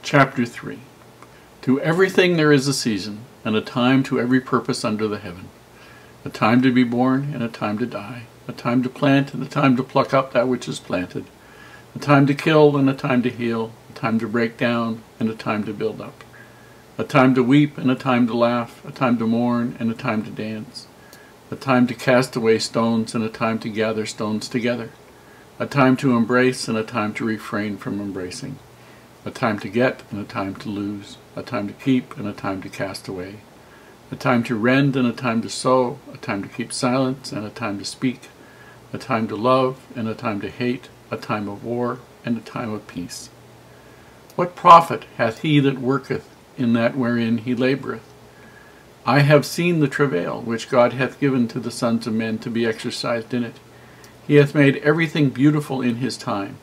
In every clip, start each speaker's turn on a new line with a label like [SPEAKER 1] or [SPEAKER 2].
[SPEAKER 1] Chapter 3. To everything there is a season, and a time to every purpose under the heaven. A time to be born, and a time to die. A time to plant, and a time to pluck up that which is planted. A time to kill, and a time to heal. A time to break down, and a time to build up. A time to weep, and a time to laugh. A time to mourn, and a time to dance. A time to cast away stones, and a time to gather stones together. A time to embrace, and a time to refrain from embracing. A time to get, and a time to lose. A time to keep, and a time to cast away. A time to rend, and a time to sow. A time to keep silence, and a time to speak. A time to love, and a time to hate. A time of war, and a time of peace. What profit hath he that worketh in that wherein he laboureth? I have seen the travail which God hath given to the sons of men to be exercised in it. He hath made everything beautiful in his time.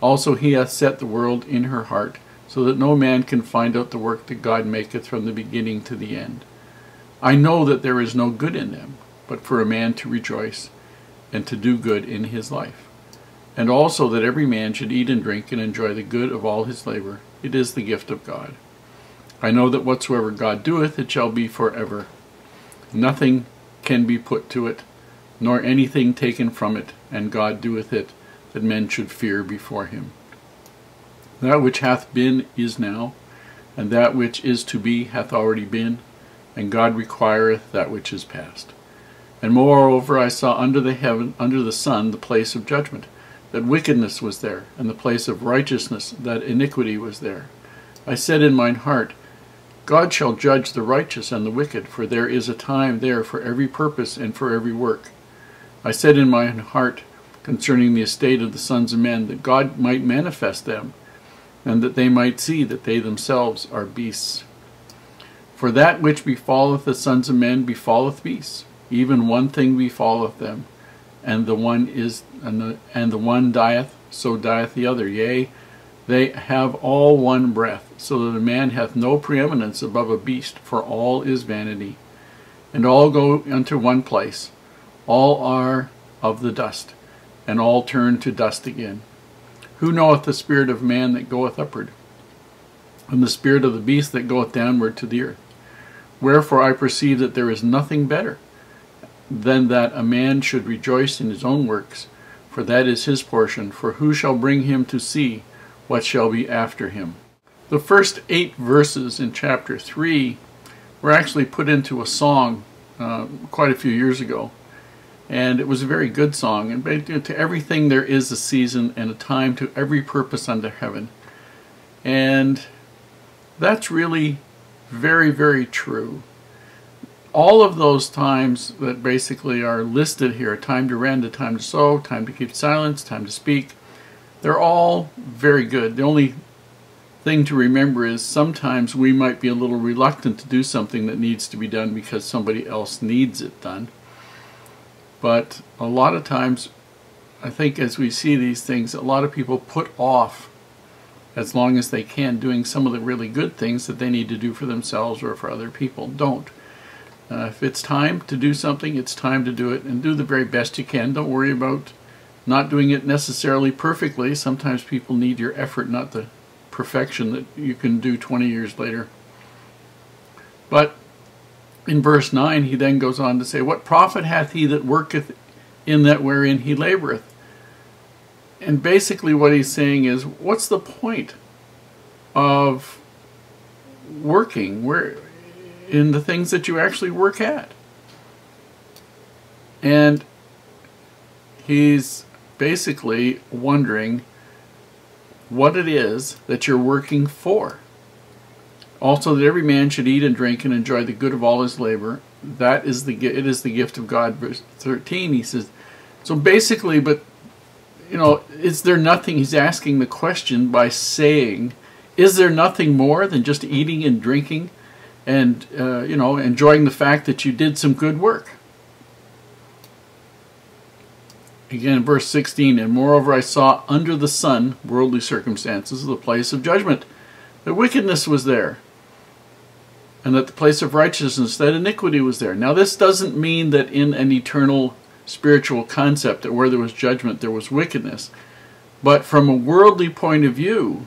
[SPEAKER 1] Also he hath set the world in her heart, so that no man can find out the work that God maketh from the beginning to the end. I know that there is no good in them, but for a man to rejoice, and to do good in his life. And also that every man should eat and drink and enjoy the good of all his labor. It is the gift of God. I know that whatsoever God doeth, it shall be forever. Nothing can be put to it, nor anything taken from it, and God doeth it, that men should fear before him. That which hath been is now, and that which is to be hath already been, and God requireth that which is past. And moreover I saw under the sun the place of judgment, that wickedness was there, and the place of righteousness, that iniquity was there. I said in mine heart, God shall judge the righteous and the wicked, for there is a time there for every purpose and for every work. I said in mine heart concerning the estate of the sons of men, that God might manifest them, and that they might see that they themselves are beasts. For that which befalleth the sons of men befalleth beasts, even one thing befalleth them, and the one dieth, so dieth the other. Yea, they have all one breath, so that a man hath no preeminence above a beast, for all is vanity. And all go unto one place, all are of the dust, and all turn to dust again. Who knoweth the spirit of man that goeth upward, and the spirit of the beast that goeth downward to the earth? Wherefore I perceive that there is nothing better than that a man should rejoice in his own works, for that is his portion. For who shall bring him to see what shall be after him? The first 8 verses in chapter 3 were actually put into a song quite a few years ago. And it was a very good song. And to everything there is a season, and a time to every purpose under heaven. And that's really very, very true. All of those times that basically are listed here, a time to rend, a time to sow, time to keep silence, time to speak, they're all very good. The only thing to remember is sometimes we might be a little reluctant to do something that needs to be done because somebody else needs it done. But a lot of times, I think as we see these things, a lot of people put off, as long as they can, doing some of the really good things that they need to do for themselves or for other people. Don't. If it's time to do something, it's time to do it, and do the very best you can. Don't worry about not doing it necessarily perfectly. Sometimes people need your effort, not the perfection that you can do 20 years later. But in verse 9, he then goes on to say, What profit hath he that worketh in that wherein he laboureth? And basically what he's saying is, what's the point of working in the things that you actually work at? And he's basically wondering what it is that you're working for. Also that every man should eat and drink and enjoy the good of all his labor. It is the gift of God. Verse 13, he says. So basically, but you know, is there nothing? He's asking the question by saying, is there nothing more than just eating and drinking, and you know, enjoying the fact that you did some good work? Again, verse 16, and moreover I saw under the sun, worldly circumstances, the place of judgment. The wickedness was there, and that the place of righteousness, that iniquity was there. Now this doesn't mean that in an eternal spiritual concept that where there was judgment there was wickedness, but from a worldly point of view,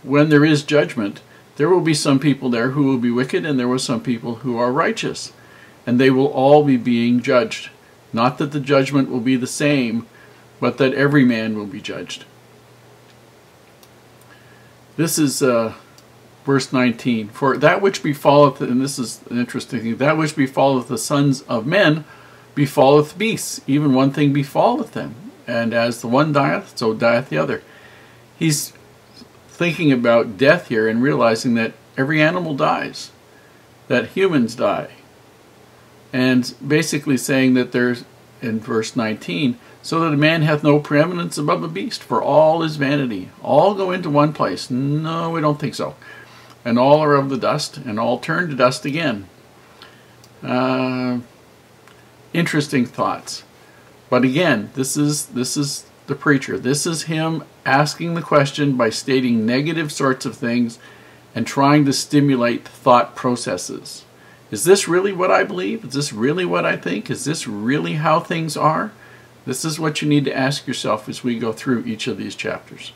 [SPEAKER 1] when there is judgment, there will be some people there who will be wicked, and there will be some people who are righteous. And they will all be being judged. Not that the judgment will be the same, but that every man will be judged. This is verse 19. For that which befalleth, and this is an interesting thing, that which befalleth the sons of men befalleth beasts. Even one thing befalleth them. And as the one dieth, so dieth the other. He's thinking about death here and realizing that every animal dies, that humans die. And basically saying that there's, in verse 19, so that a man hath no preeminence above a beast, for all is vanity. All go into one place. No, we don't think so. And all are of the dust, and all turn to dust again. Interesting thoughts. But again, this is the preacher. This is him asking the question by stating negative sorts of things and trying to stimulate thought processes. Is this really what I believe? Is this really what I think? Is this really how things are? This is what you need to ask yourself as we go through each of these chapters.